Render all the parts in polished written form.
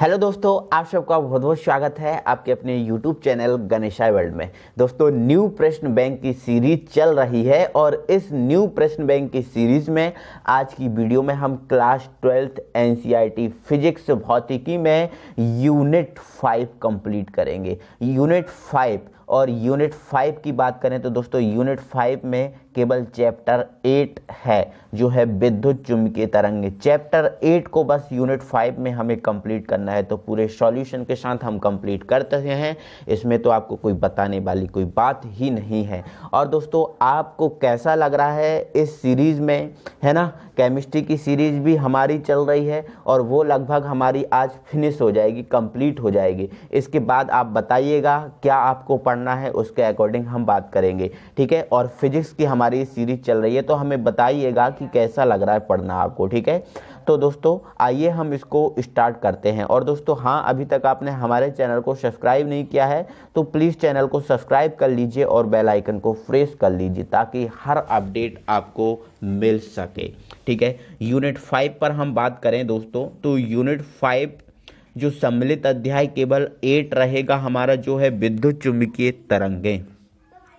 Hello दोस्तों, आप सबका बहुत बहुत स्वागत है आपके अपने यूट्यूब चैनल गणेशाय वर्ल्ड में। दोस्तों, न्यू प्रश्न बैंक की सीरीज चल रही है और इस न्यू प्रश्न बैंक की सीरीज में आज की वीडियो में हम क्लास 12th एनसीईआरटी फिजिक्स भौतिकी में यूनिट 5 कंप्लीट करेंगे। यूनिट 5 और यूनिट 5 की बात करें तो दोस्तों यूनिट 5 में केवल चैप्टर 8 है जो है विद्युत चुम्बकीय तरंग। चैप्टर 8 को बस यूनिट 5 में हमें कंप्लीट करना है, तो पूरे सॉल्यूशन के साथ हम कंप्लीट करते हैं। इसमें तो आपको कोई बताने वाली कोई बात ही नहीं है। और दोस्तों, आपको कैसा लग रहा है इस सीरीज में, है ना। केमिस्ट्री की सीरीज भी हमारी चल रही है और वो लगभग हमारी आज फिनिश हो जाएगी, कंप्लीट हो जाएगी। इसके बाद आप बताइएगा क्या आपको पढ़ना है, उसके अकॉर्डिंग हम बात करेंगे, ठीक है। और फिजिक्स की हमारी सीरीज चल रही है, तो हमें बताइएगा कि कैसा लग रहा है पढ़ना आपको, ठीक है। तो दोस्तों आइए हम इसको स्टार्ट करते हैं। और दोस्तों हाँ, अभी तक आपने हमारे चैनल को सब्सक्राइब नहीं किया है तो प्लीज़ चैनल को सब्सक्राइब कर लीजिए और बेल आइकन को प्रेस कर लीजिए ताकि हर अपडेट आपको मिल सके, ठीक है। यूनिट 5 पर हम बात करें दोस्तों, तो यूनिट 5 जो सम्मिलित अध्याय केवल 8 रहेगा हमारा, जो है विद्युत चुम्बकीय तरंगें।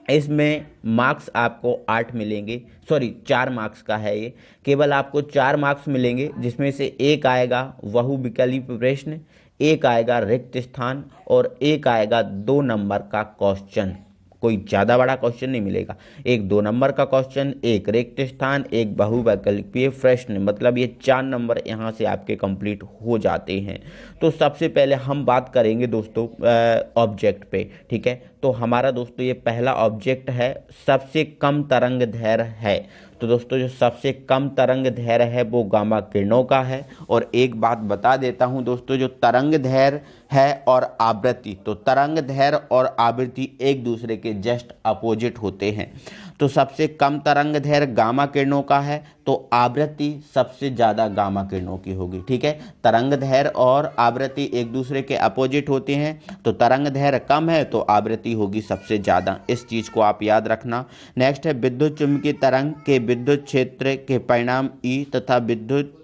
इसमें मार्क्स आपको 8 मिलेंगे, सॉरी 4 मार्क्स का है ये। केवल आपको 4 मार्क्स मिलेंगे, जिसमें से एक आएगा बहुविकल्प प्रश्न, एक आएगा रिक्त स्थान और एक आएगा 2 नंबर का क्वेश्चन। कोई ज़्यादा बड़ा क्वेश्चन नहीं मिलेगा। एक 2 नंबर का क्वेश्चन, एक रिक्त स्थान, एक बहुविकल्पीय प्रश्न, मतलब ये 4 नंबर यहाँ से आपके कंप्लीट हो जाते हैं। तो सबसे पहले हम बात करेंगे दोस्तों ऑब्जेक्ट पे, ठीक है। तो हमारा दोस्तों ये पहला ऑब्जेक्ट है, सबसे कम तरंग दैर्घ्य है। तो दोस्तों जो सबसे कम तरंग दैर्घ्य है वो गामा किरणों का है। और एक बात बता देता हूं दोस्तों, जो तरंग दैर्घ्य है और आवृत्ति, तो तरंग दैर्घ्य और आवृत्ति एक दूसरे के जस्ट अपोजिट होते हैं। तो सबसे कम तरंग दैर्घ्य गामा किरणों का है, तो आवृत्ति सबसे ज़्यादा गामा किरणों की होगी, ठीक है। तरंग दैर्घ्य और आवृत्ति एक दूसरे के अपोजिट होते हैं, तो तरंग दैर्घ्य कम है तो आवृत्ति होगी सबसे ज़्यादा। इस चीज़ को आप याद रखना। नेक्स्ट है विद्युत चुम्बकीय तरंग के विद्युत क्षेत्र के परिणाम ई तथा विद्युत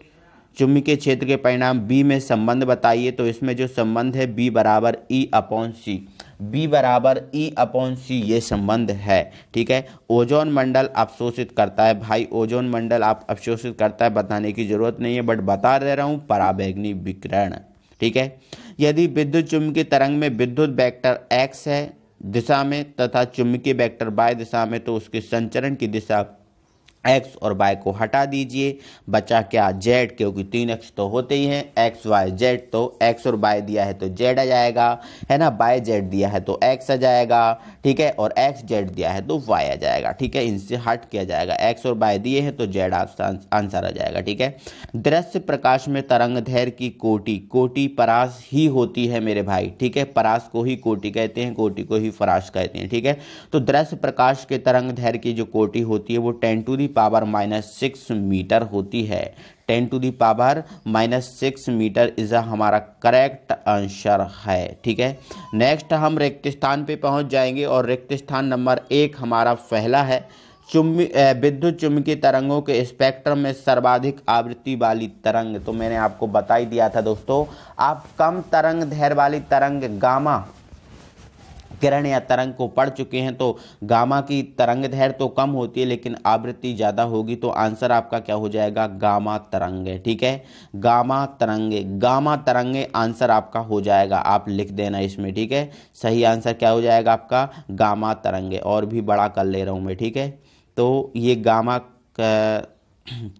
चुम्बकीय क्षेत्र के परिणाम बी में संबंध बताइए। तो इसमें जो संबंध है बी बराबर ई अपॉन सी, बी बराबर ई अपॉन सी ये संबंध है, ठीक है। ओजोन मंडल अवशोषित करता है, भाई ओजोन मंडल आप अवशोषित करता है बताने की जरूरत नहीं है, बट बता दे रहा हूँ, पराबैंगनी विकिरण, ठीक है। यदि विद्युत चुम्बकीय तरंग में विद्युत वेक्टर एक्स है दिशा में तथा चुम्बकीय वेक्टर वाई दिशा में, तो उसके संचरण की दिशा एक्स और वाई को हटा दीजिए, बचा क्या जेड, क्योंकि 3 अक्ष तो होते ही हैं एक्स वाई जेड, तो एक्स और वाई दिया है तो जेड आ जाएगा, है ना। वाई जेड दिया है तो एक्स आ जाएगा, ठीक है। और एक्स जेड दिया है तो वाई आ जाएगा, ठीक है। इनसे हट किया जाएगा, एक्स और वाई दिए हैं तो जेड आंसर आ जाएगा, ठीक है। दृश्य प्रकाश में तरंग दैर्घ्य की कोटि परास ही होती है मेरे भाई, ठीक है। परास को ही कोटि कहते हैं, कोटि को ही परास कहते हैं, ठीक है। तो दृश्य प्रकाश के तरंग दैर्घ्य की जो कोटि होती है वो 10⁻⁻6 मीटर होती है। 10⁻⁻6 मीटर इज हमारा करेक्ट आंसर है, ठीक है। नेक्स्ट हम रिक्त स्थान पे पहुंच जाएंगे और रिक्त स्थान नंबर 1 हमारा पहला है। विद्युत चुम्बकीय तरंगों के स्पेक्ट्रम में सर्वाधिक आवृत्ति वाली तरंग, तो मैंने आपको बता ही दिया था दोस्तों। आप कम तरंग दैर्घ्य वाली तरंग गामा किरण या तरंग को पढ़ चुके हैं, तो गामा की तरंग दैर्घ्य तो कम होती है लेकिन आवृत्ति ज़्यादा होगी, तो आंसर आपका क्या हो जाएगा, गामा तरंगे, ठीक है। गामा तरंगे आंसर आपका हो जाएगा, आप लिख देना इसमें, ठीक है। सही आंसर क्या हो जाएगा आपका, गामा तरंगे। और भी बड़ा कर ले रहा हूँ मैं, ठीक है। तो ये गामा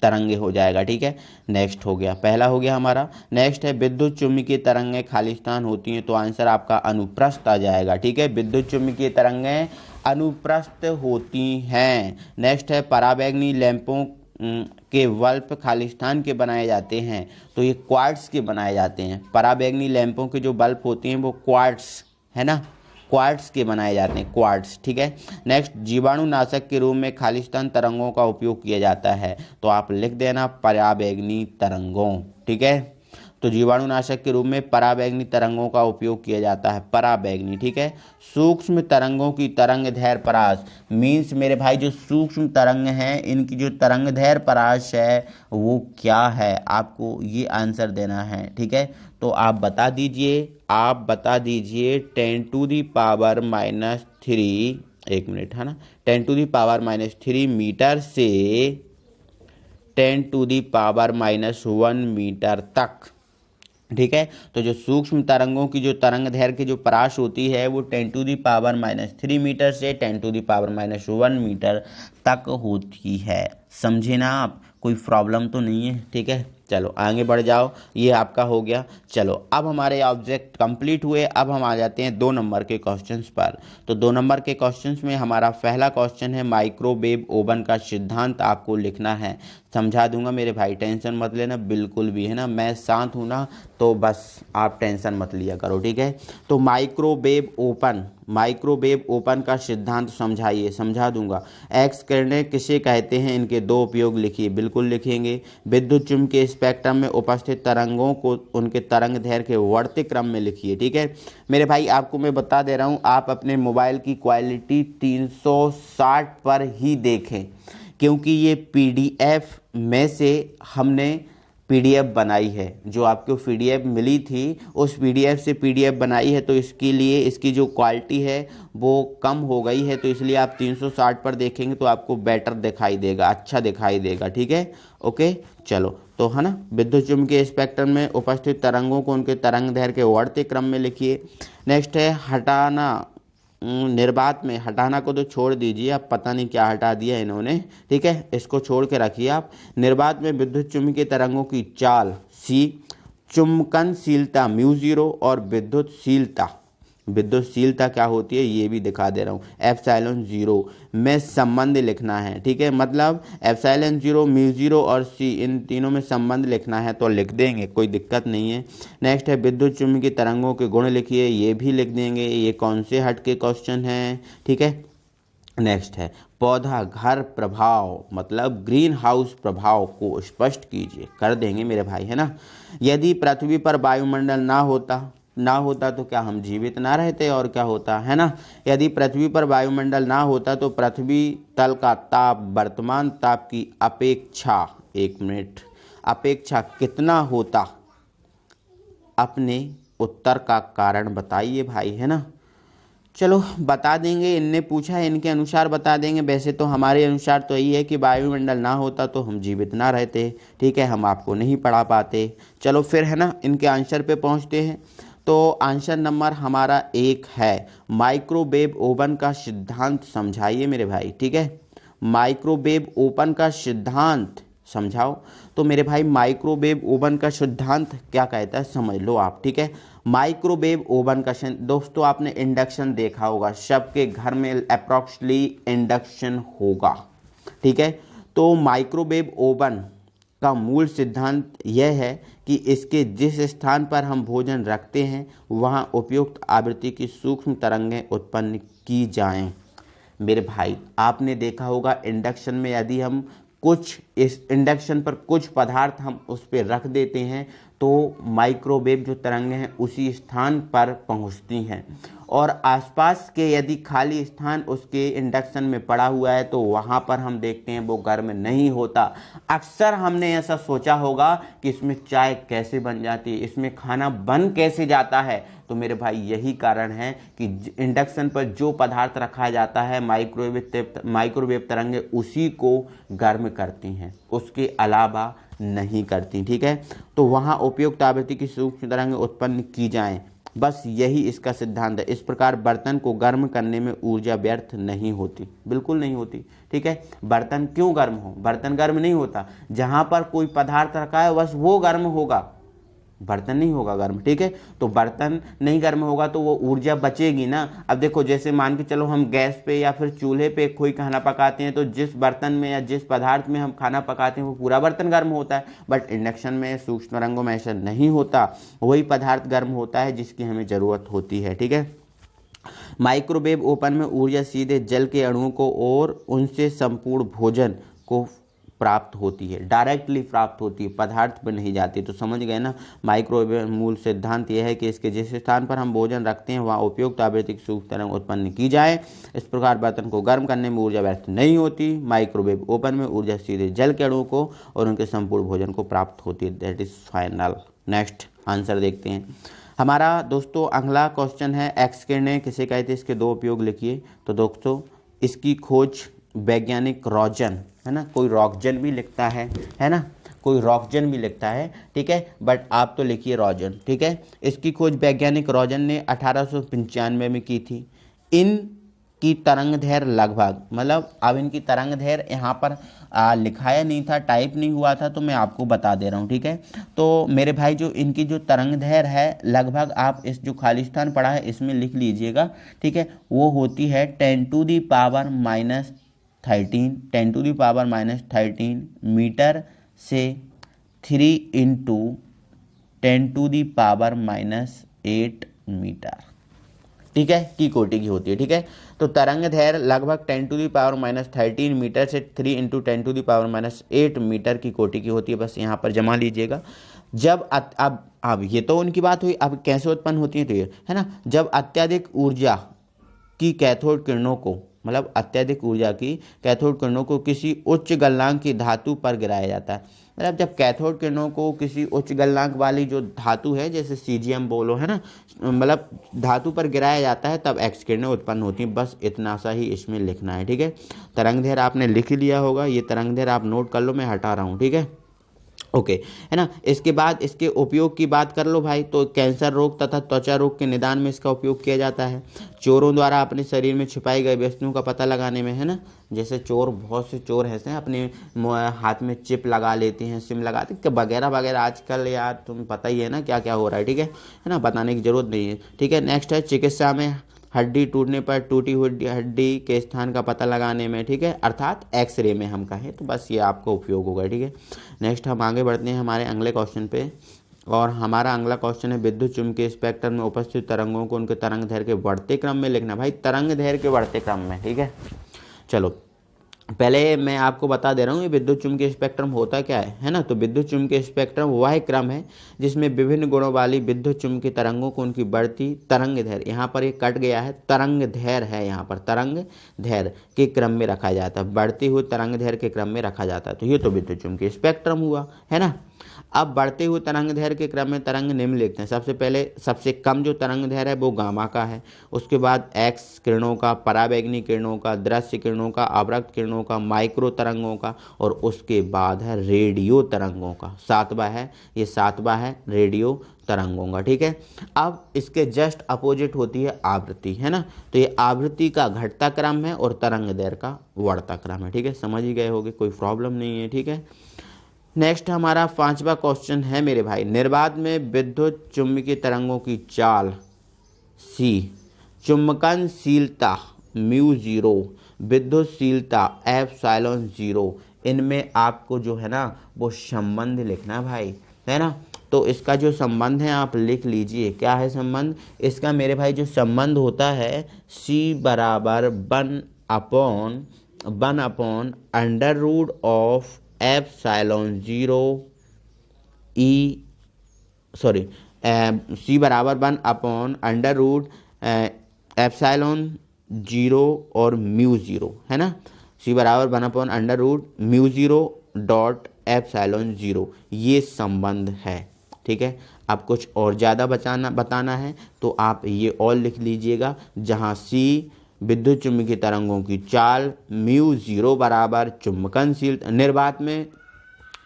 तरंगे हो जाएगा, ठीक है। नेक्स्ट हो गया, पहला हो गया हमारा। नेक्स्ट है विद्युत चुम्बकीय तरंगें खालिस्तान होती हैं, तो आंसर आपका अनुप्रस्थ आ जाएगा, ठीक है। विद्युत चुम्बकीय तरंगें अनुप्रस्थ होती हैं। नेक्स्ट है पराबैंगनी लैंपों के बल्ब खालिस्तान के बनाए जाते हैं, तो ये क्वार्ट्स के बनाए जाते हैं। पराबैंगनी लैंपों के जो बल्ब होते हैं वो क्वार्ट्स, है ना, क्वार्ट्स के बनाए जाते हैं, क्वार्ट्स, ठीक है। नेक्स्ट जीवाणुनाशक के रूप में खालिस्तान तरंगों का उपयोग किया जाता है, तो आप लिख देना पराबैंगनी तरंगों, ठीक है। तो जीवाणुनाशक के रूप में पराबैंगनी तरंगों का उपयोग किया जाता है, पराबैंगनी, ठीक है। सूक्ष्म तरंगों की तरंग दैर्घ्य परास मीन्स मेरे भाई जो सूक्ष्म तरंग हैं इनकी जो तरंग दैर्घ्य परास है वो क्या है, आपको ये आंसर देना है, ठीक है। तो आप बता दीजिए 10⁻⁻3, एक मिनट है ना, 10⁻⁻3 मीटर से 10⁻⁻1 मीटर तक, ठीक है। तो जो सूक्ष्म तरंगों की जो तरंग दैर्घ्य की जो परास होती है वो 10⁻⁻3 मीटर से 10⁻⁻1 मीटर तक होती है। समझे ना आप, कोई प्रॉब्लम तो नहीं है, ठीक है। चलो आगे बढ़ जाओ, ये आपका हो गया। चलो अब हमारे ऑब्जेक्ट कंप्लीट हुए, अब हम आ जाते हैं 2 नंबर के क्वेश्चंस पर। तो 2 नंबर के क्वेश्चंस में हमारा पहला क्वेश्चन है माइक्रोवेव ओवन का सिद्धांत आपको लिखना है। समझा दूंगा मेरे भाई, टेंशन मत लेना बिल्कुल भी, है ना। मैं शांत हूँ ना, तो बस आप टेंशन मत लिया करो, ठीक है। तो माइक्रोवेव ओवन का सिद्धांत समझाइए। समझा दूंगा। एक्स किरणें किसे कहते हैं, इनके 2 उपयोग लिखिए। बिल्कुल लिखेंगे। विद्युत चुम्बकीय स्पेक्ट्रम में उपस्थित तरंगों को उनके तरंग दैर्घ्य के बढ़ते क्रम में लिखिए, ठीक है। मेरे भाई आपको मैं बता दे रहा हूँ, आप अपने मोबाइल की क्वालिटी 360 पर ही देखें, क्योंकि ये पीडीएफ में से हमने पीडीएफ बनाई है। जो आपको पीडीएफ मिली थी उस पीडीएफ से पीडीएफ बनाई है, तो इसके लिए इसकी जो क्वालिटी है वो कम हो गई है। तो इसलिए आप 360 पर देखेंगे तो आपको बेटर दिखाई देगा, अच्छा दिखाई देगा, ठीक है। ओके चलो, तो है ना, विद्युत चुम्बकीय स्पेक्ट्रम में उपस्थित तरंगों को उनके तरंग दैर्घ्य के बढ़ते क्रम में लिखिए। नेक्स्ट है हटाना। निर्वात में, हटाना को तो छोड़ दीजिए, आप पता नहीं क्या हटा दिया इन्होंने, ठीक है, इसको छोड़ के रखिए आप। निर्वात में विद्युत चुम्बकीय तरंगों की चाल सी, चुंबकनशीलता μ0 और विद्युतशीलता क्या होती है ये भी दिखा दे रहा हूँ, ε0 में संबंध लिखना है, ठीक है। मतलब ε0 μ0 और सी, इन तीनों में संबंध लिखना है तो लिख देंगे, कोई दिक्कत नहीं है। नेक्स्ट है विद्युत चुम्बकीय तरंगों के गुण लिखिए, ये भी लिख देंगे। ये कौन से हट के क्वेश्चन है, ठीक है। नेक्स्ट है पौधा घर प्रभाव, मतलब ग्रीन हाउस प्रभाव को स्पष्ट कीजिए। कर देंगे मेरे भाई, है ना। यदि पृथ्वी पर वायुमंडल ना होता तो क्या हम जीवित ना रहते, और क्या होता, है ना। यदि पृथ्वी पर वायुमंडल ना होता तो पृथ्वी तल का ताप वर्तमान ताप की अपेक्षा, एक मिनट, अपेक्षा कितना होता, अपने उत्तर का कारण बताइए भाई, है ना। चलो बता देंगे, इनने पूछा है इनके अनुसार बता देंगे। वैसे तो हमारे अनुसार तो यही है कि वायुमंडल ना होता तो हम जीवित ना रहते, ठीक है, हम आपको नहीं पढ़ा पाते। चलो फिर, है ना, इनके आंसर पे पहुंचते हैं। तो आंसर नंबर हमारा 1 है माइक्रोवेव ओवन का सिद्धांत समझाइए मेरे भाई, ठीक है। माइक्रोवेव ओवन का सिद्धांत समझाओ। तो मेरे भाई माइक्रोवेव ओवन का सिद्धांत क्या कहता है समझ लो आप, ठीक है। माइक्रोवेव ओवन का, दोस्तों आपने इंडक्शन देखा होगा, सबके घर में अप्रॉक्सली इंडक्शन होगा, ठीक है। तो माइक्रोवेव ओवन का मूल सिद्धांत यह है कि इसके जिस स्थान पर हम भोजन रखते हैं वहाँ उपयुक्त आवृत्ति की सूक्ष्म तरंगें उत्पन्न की जाएं। मेरे भाई आपने देखा होगा इंडक्शन में यदि हम कुछ, इस इंडक्शन पर कुछ पदार्थ हम उस पर रख देते हैं तो माइक्रोवेव जो तरंगें हैं उसी स्थान पर पहुंचती हैं, और आसपास के यदि खाली स्थान उसके इंडक्शन में पड़ा हुआ है तो वहाँ पर हम देखते हैं वो गर्म नहीं होता। अक्सर हमने ऐसा सोचा होगा कि इसमें चाय कैसे बन जाती है, इसमें खाना बन कैसे जाता है। तो मेरे भाई यही कारण है कि इंडक्शन पर जो पदार्थ रखा जाता है माइक्रोवेव तरंगें उसी को गर्म करती हैं, उसके अलावा नहीं करती, ठीक है। तो वहाँ उपयुक्त आवृत्ति की सूक्ष्म तरंगें उत्पन्न की जाएं, बस यही इसका सिद्धांत है। इस प्रकार बर्तन को गर्म करने में ऊर्जा व्यर्थ नहीं होती, बिल्कुल नहीं होती, ठीक है। बर्तन क्यों गर्म हो, बर्तन गर्म नहीं होता, जहाँ पर कोई पदार्थ रखा है बस वो गर्म होगा, बर्तन नहीं होगा गर्म, ठीक है। तो बर्तन नहीं गर्म होगा तो वो ऊर्जा बचेगी ना। अब देखो जैसे मान के चलो हम गैस पे या फिर चूल्हे पे कोई खाना पकाते हैं तो जिस बर्तन में या जिस पदार्थ में हम खाना पकाते हैं वो पूरा बर्तन गर्म होता है, बट इंडक्शन में सूक्ष्म तरंगों में ऐसा नहीं होता, वही पदार्थ गर्म होता है जिसकी हमें ज़रूरत होती है, ठीक है। माइक्रोवेव ओवन में ऊर्जा सीधे जल के अणुओं को और उनसे संपूर्ण भोजन को प्राप्त होती है, डायरेक्टली प्राप्त होती है, पदार्थ पर नहीं जाती। तो समझ गए ना, माइक्रोवेव मूल सिद्धांत यह है कि इसके जिस स्थान पर हम भोजन रखते हैं वहाँ उपयुक्त आवृत्ति की सूक्ष्म तरंग उत्पन्न की जाए। इस प्रकार बर्तन को गर्म करने में ऊर्जा व्यर्थ नहीं होती। माइक्रोवेव ओवन में ऊर्जा सीधे जल के अणुओं को और उनके संपूर्ण भोजन को प्राप्त होती है। That is final. Next answer देखते हैं। हमारा दोस्तों अगला क्वेश्चन है, एक्स किरणें किसे कहते हैं, इसके दो उपयोग लिखिए। तो दोस्तों इसकी खोज वैज्ञानिक रॉजन, है ना, कोई रॉकजन भी लिखता है ना, कोई रॉकजन भी लिखता है, ठीक है, बट आप तो लिखिए रॉजन, ठीक है। इसकी खोज वैज्ञानिक रॉजन ने 1895 में की थी। इनकी तरंग दैर्घ्य लगभग, मतलब अब इनकी तरंग दैर्घ्य यहाँ पर लिखाया नहीं था, टाइप नहीं हुआ था, तो मैं आपको बता दे रहा हूँ, ठीक है। तो मेरे भाई जो इनकी जो तरंग दैर्घ्य है लगभग, आप इस जो खाली स्थान पड़ा है इसमें लिख लीजिएगा, ठीक है, वो होती है 10⁻⁻13 10⁻13 मीटर से 3 × 10⁻8 मीटर, ठीक है, की कोटि की होती है, ठीक है। तो तरंग दैर्घ्य लगभग 10⁻13 मीटर से 3 × 10⁻8 मीटर की कोटि की होती है। बस यहाँ पर जमा लीजिएगा। जब अब ये तो उनकी बात हुई, अब कैसे उत्पन्न होती है, तो ये है ना, जब अत्यधिक ऊर्जा की कैथोड किरणों को, मतलब अत्यधिक ऊर्जा की कैथोड किरणों को किसी उच्च गलनांक की धातु पर गिराया जाता है। मतलब जब कैथोड किरणों को किसी उच्च गलनांक वाली जो धातु है, जैसे सीजियम बोलो, है ना, मतलब धातु पर गिराया जाता है, तब एक्स किरणें उत्पन्न होती हैं। बस इतना सा ही इसमें लिखना है, ठीक है। तरंग दैर्घ्य आपने लिख लिया होगा, ये तरंग दैर्घ्य आप नोट कर लो, मैं हटा रहा हूँ, ठीक है, ओके, है ना। इसके बाद इसके उपयोग की बात कर लो भाई, तो कैंसर रोग तथा त्वचा रोग के निदान में इसका उपयोग किया जाता है। चोरों द्वारा अपने शरीर में छिपाई गई वस्तुओं का पता लगाने में, है ना, जैसे चोर, बहुत से चोर ऐसे हैं अपने हाथ में चिप लगा लेते हैं, सिम लगाते वगैरह वगैरह। आजकल यार तुम्हें पता ही है ना क्या क्या हो रहा है, ठीक है ना, बताने की जरूरत नहीं है, ठीक है। नेक्स्ट है चिकित्सा में हड्डी टूटने पर टूटी हुई हड्डी के स्थान का पता लगाने में, ठीक है, अर्थात एक्सरे में हम कहें तो बस ये आपको उपयोग होगा, ठीक है। नेक्स्ट हम आगे बढ़ते हैं हमारे अगले क्वेश्चन पे, और हमारा अगला क्वेश्चन है विद्युत चुम्बकीय स्पेक्ट्रम में उपस्थित तरंगों को उनके तरंग दैर्घ्य के बढ़ते क्रम में लिखना। भाई तरंग दैर्घ्य के बढ़ते क्रम में, ठीक है। चलो पहले मैं आपको बता दे रहा हूँ ये विद्युत चुम्बकीय स्पेक्ट्रम होता क्या है ना। तो विद्युत चुम्बकीय स्पेक्ट्रम वह क्रम है जिसमें विभिन्न गुणों वाली विद्युत चुम्बकीय तरंगों को उनकी बढ़ती तरंग दैर्घ्य, यहाँ पर ये कट गया है, तरंग दैर्घ्य है, यहाँ पर तरंग दैर्घ्य के क्रम में रखा जाता है, बढ़ती हुई तरंग दैर्घ्य के क्रम में रखा जाता है। तो ये तो विद्युत चुम्बकीय स्पेक्ट्रम हुआ, है ना। अब बढ़ते हुए तरंग दैर्घ्य के क्रम में तरंग निम्न लिखते हैं। सबसे पहले सबसे कम जो तरंग दैर्घ्य है वो गामा का है, उसके बाद एक्स किरणों का, पराबैंगनी किरणों का, दृश्य किरणों का, अवरक्त किरणों का, माइक्रो तरंगों का, और उसके बाद है रेडियो तरंगों का। सातवां है, ये सातवां है रेडियो तरंगों का, ठीक है। अब इसके जस्ट अपोजिट होती है आवृत्ति, है ना। तो ये आवृत्ति का घटता क्रम है और तरंग दैर्घ्य का बढ़ता क्रम है, ठीक है। समझ ही गए होगे, कोई प्रॉब्लम नहीं है, ठीक है। नेक्स्ट हमारा पांचवा क्वेश्चन है मेरे भाई, निर्वात में विद्युत चुम्बकीय तरंगों की चाल सी, चुंबकनशीलता μ0, विद्युतशीलता ε0, इनमें आपको जो है ना वो संबंध लिखना भाई, है ना। तो इसका जो संबंध है आप लिख लीजिए, क्या है संबंध इसका मेरे भाई। जो संबंध होता है C बराबर 1/√√ ऑफ ε0 C बराबर 1/√√ ε0 और μ0, है ना। C बराबर 1/√μ0 ये संबंध है, ठीक है। अब कुछ और ज़्यादा बताना है तो आप ये और लिख लीजिएगा, जहाँ C विद्युत चुम्बकीय तरंगों की चाल, μ0 बराबर चुंबकनशीलता, निर्वात में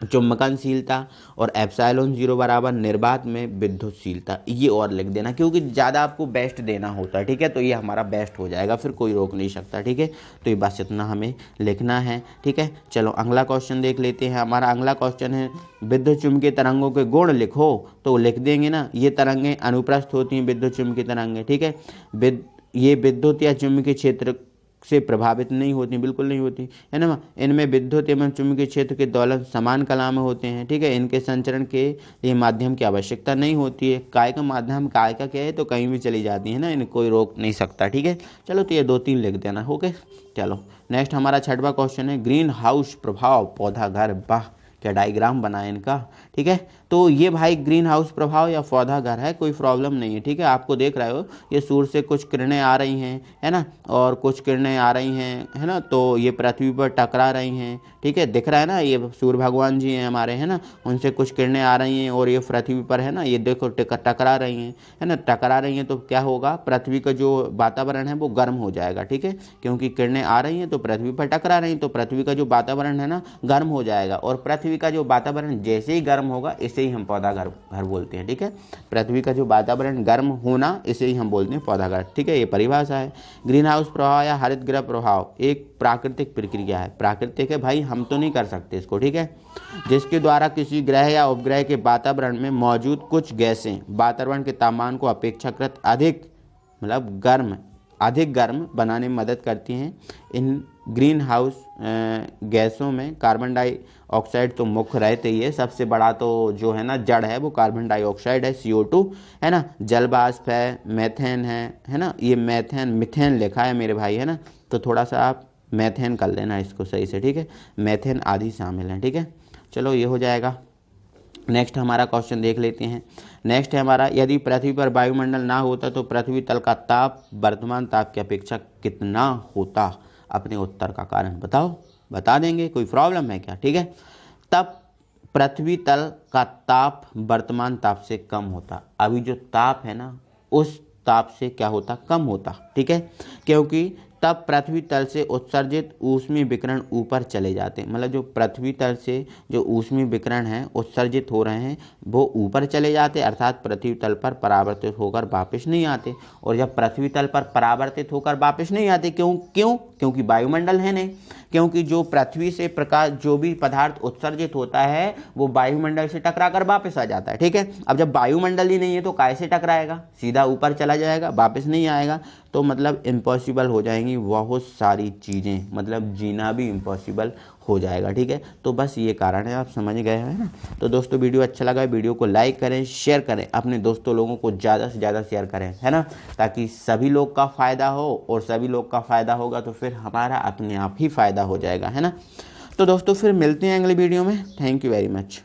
चुंबकनशीलता, और ε0 बराबर निर्वात में विद्युतशीलता। ये और लिख देना क्योंकि ज़्यादा आपको बेस्ट देना होता है, ठीक है। तो ये हमारा बेस्ट हो जाएगा, फिर कोई रोक नहीं सकता, ठीक है। तो ये बस इतना हमें लिखना है, ठीक है। चलो अगला क्वेश्चन देख लेते हैं। हमारा अगला क्वेश्चन है विद्युत चुम्बकीय तरंगों के गुण लिखो। तो लिख देंगे ना, ये तरंगें अनुप्रस्थ होती हैं विद्युत चुम्बकीय तरंगें, ठीक है। ये विद्युत या चुम्बकीय क्षेत्र से प्रभावित नहीं होती, बिल्कुल नहीं होती, है ना। इनमें विद्युत एवं चुंबकीय क्षेत्र के दोलन समान कला में होते हैं, ठीक है। इनके संचरण के लिए माध्यम की आवश्यकता नहीं होती है। काय का माध्यम, काय का क्या है तो कहीं भी चली जाती है ना, इन्हें कोई रोक नहीं सकता, ठीक है। चलो तो ये 2-3 लिख देना, ओके। चलो नेक्स्ट हमारा 6वां क्वेश्चन है ग्रीन हाउस प्रभाव पौधा घर। वाह, क्या डायग्राम बनाए इनका, ठीक है। तो ये भाई ग्रीन हाउस प्रभाव या पौधा घर है, कोई प्रॉब्लम नहीं है, ठीक है। आपको देख रहे हो ये सूर्य से कुछ किरणें आ रही हैं, है ना, और कुछ किरणें आ रही हैं, है ना, तो ये पृथ्वी पर टकरा रही हैं, ठीक है। दिख रहा है ना, ये सूर्य भगवान जी हैं हमारे, है ना, उनसे कुछ किरणें आ रही हैं और ये पृथ्वी पर, है ना, ये देखो टकरा रही हैं, है ना, टकरा रही हैं। तो क्या होगा, पृथ्वी का जो वातावरण है वो गर्म हो जाएगा, ठीक है, क्योंकि किरणें आ रही हैं तो पृथ्वी पर टकरा रही हैं, तो पृथ्वी का जो वातावरण है ना गर्म हो जाएगा। और पृथ्वी का जो वातावरण जैसे ही गर्म होगा इसे ही हम पौधा घर बोलते हैं, ठीक है। पृथ्वी का जो वातावरण गर्म होना इसे ही हम बोलते हैं पौधा घर, ठीक है। ये परिभाषा है। ग्रीन हाउस प्रभाव या हरित गृह प्रभाव एक प्राकृतिक प्रक्रिया है, प्राकृतिक है भाई, हम तो नहीं कर सकते इसको, ठीक है, जिसके द्वारा किसी ग्रह या उपग्रह के वातावरण में मौजूद कुछ गैसें वातावरण के तापमान को अपेक्षाकृत अधिक गर्म बनाने में मदद करती हैं। इन ग्रीन हाउस गैसों में कार्बन डाइऑक्साइड तो मुख्य रहते ही है, सबसे बड़ा तो जो है ना जड़ है वो कार्बन डाइऑक्साइड है, CO2, है ना, जल वाष्प है, मेथेन है ना, ये मिथेन लिखा है मेरे भाई, है ना, तो थोड़ा सा आप मेथेन कर लेना इसको सही से, ठीक है, मेथेन आदि शामिल हैं, ठीक है। चलो ये हो जाएगा। नेक्स्ट हमारा क्वेश्चन देख लेते हैं। नेक्स्ट है हमारा, यदि पृथ्वी पर वायुमंडल ना होता तो पृथ्वी तल का ताप वर्तमान ताप की अपेक्षा कितना होता? अपने उत्तर का कारण बताओ, बता देंगे, कोई प्रॉब्लम है क्या, ठीक है। तब पृथ्वी तल का ताप वर्तमान ताप से कम होता, अभी जो ताप है ना उस ताप से क्या होता, कम होता, ठीक है, क्योंकि तब पृथ्वी तल से उत्सर्जित ऊष्मीय विकिरण ऊपर चले जाते हैं, मतलब जो पृथ्वी तल से जो ऊष्मीय विकिरण है उत्सर्जित हो रहे हैं वो ऊपर चले जाते, अर्थात पृथ्वी तल पर परावर्तित होकर वापस नहीं आते। और जब पृथ्वी तल पर परावर्तित होकर वापस नहीं आते, क्योंकि वायुमंडल है नहीं, क्योंकि जो पृथ्वी से प्रकाश जो भी पदार्थ उत्सर्जित होता है वो वायुमंडल से टकराकर वापस आ जाता है, ठीक है। अब जब वायुमंडल ही नहीं है तो कैसे टकराएगा, सीधा ऊपर चला जाएगा, वापस नहीं आएगा, तो मतलब इम्पॉसिबल हो जाएंगी बहुत सारी चीज़ें, मतलब जीना भी इम्पॉसिबल हो जाएगा, ठीक है। तो बस ये कारण है, आप समझ गए हैं ना। तो दोस्तों वीडियो अच्छा लगा, वीडियो को लाइक करें, शेयर करें, अपने दोस्तों लोगों को ज़्यादा से ज़्यादा शेयर करें, है ना, ताकि सभी लोग का फ़ायदा हो, और सभी लोग का फ़ायदा होगा तो फिर हमारा अपने आप ही फ़ायदा हो जाएगा, है ना। तो दोस्तों फिर मिलते हैं अगले वीडियो में। Thank you very much.